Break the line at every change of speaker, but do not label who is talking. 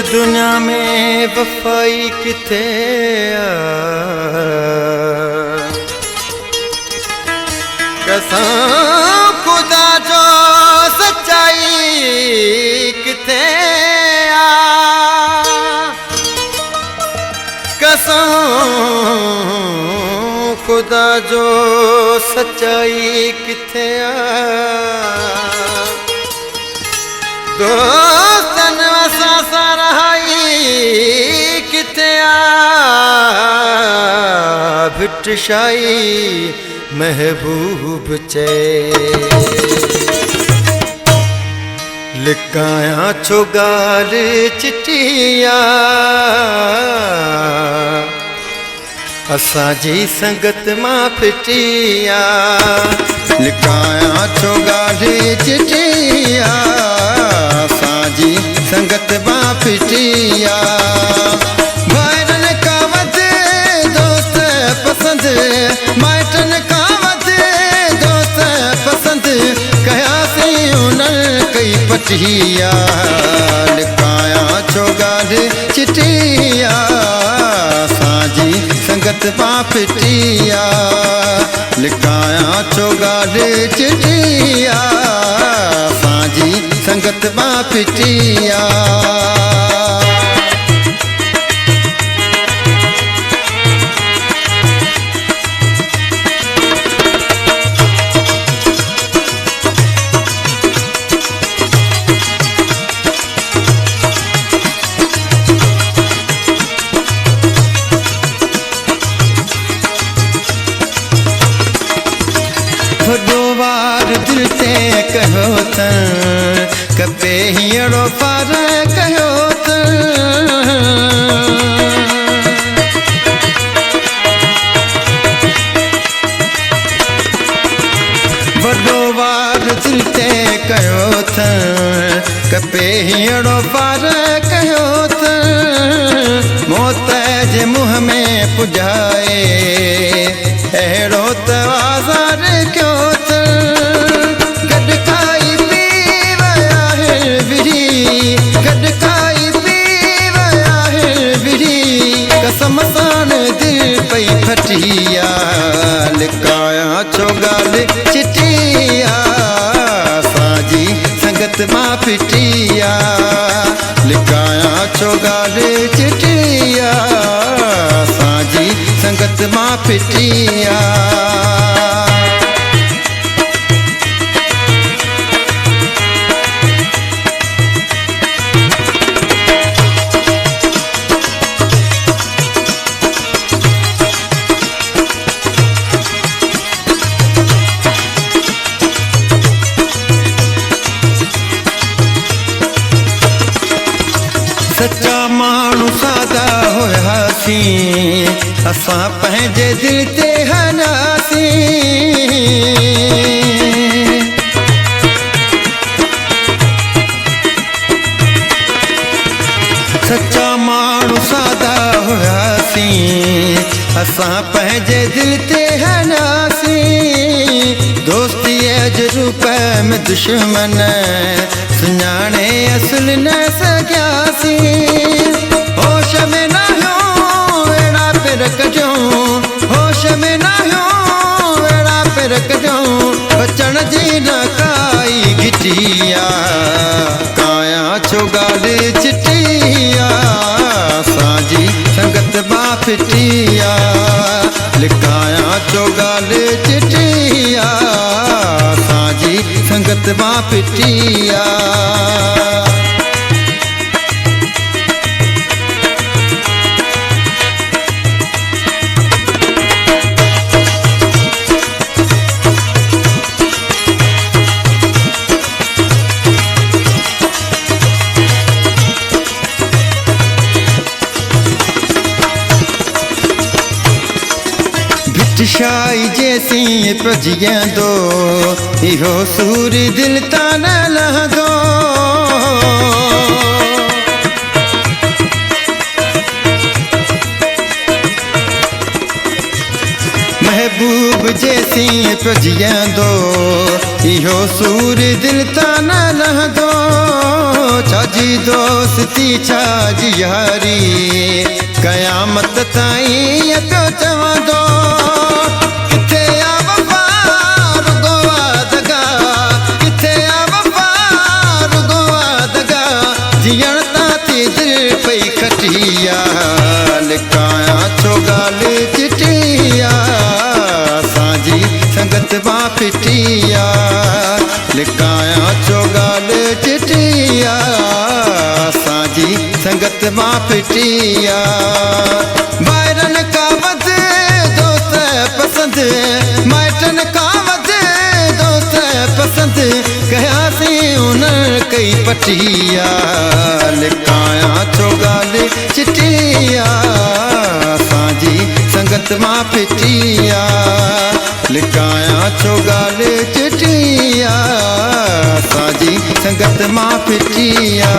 दुनिया में वफाई किथे कसम खुदा जो सच्चाई किथे कसम खुदा जो सच्चाई किथे दोस्तन वसा सरहाई किथे भिटशाई महबूब चे लिकाया छो गाल चिटिया असांजी संगत मां फिटिया लिकाया छो गाल चिटिया असांजी संगत मां फिटिया भाइरन का वध दोस्त पसंद माइटन का वध दोस्त पसंद कयासी उन्हनि कई पटिया लिकाया छो गाल चिटिया असांजी संगत मां फिटिया लिकाया छो गाल चिटिया असांजी संगत मां फिटिया वार दिल ते कहो त कपे हीअड़ो पार कयो त वॾो वार दिल ते कयो त कपे हीअड़ो पार कयो त मौत जे मुंहं में पुॼाए अहिड़ो त आज़ार कयो कसम साण दिल पई फटिया लिकाया छो गाल चिटिया असांजी संगत मां फिटिया लिकाया छो गाल चिटिया असांजी संगत मां फिटिया सच्चा माण्हू सादा हुआसीं असां पंहिंजे दिल ते हनासीं सच्चा माण्हू सादा हुआसीं असां पंहिंजे दिल ते हनासीं दोस्तीअ जे रूप में दुश्मन सुञाणे असुल न सघियासीं होश में न हुओ अहिड़ा पिर कढियूं होश में न हुओ अहिड़ा पिर कढियूं बचण जी न काई घिटिया काया छो गाल चिटिया असांजी संगत मां फिटिया लिकाया छो गाल चिटिया असांजी संगत मां फिटिया शाई जैसी पजियंदो इहो सूर दिल तां न लहंदो महबूब जैसी पजियंदो इहो सूर दिल तां न लहंदो छाजी दोस्ती छाजी यारी क़यामत ताईं पियो चवंदो किथे आ वफ़ा रुॻो दगा किथे आ वफ़ा रुॻो दगा जीअण तां ते दिलि पई खटिया लिकायां छो ॻाल्हि चिटिया असांजी संगत मां फिटिया लिकायां छो ॻाल्हि चिटिया असांजी संगत मां फिटिया ॿाहिरनि खां वधि दोस्त पसंदि माइटनि खां वधि दोस्त पसंदि कयासीं उन कई पटिया लिकायां छो ॻाल्हि चिटिया असांजी संगत मां फिटिया लिकायां छो ॻाल्हि चिटिया असांजी संगत मां फिटिया।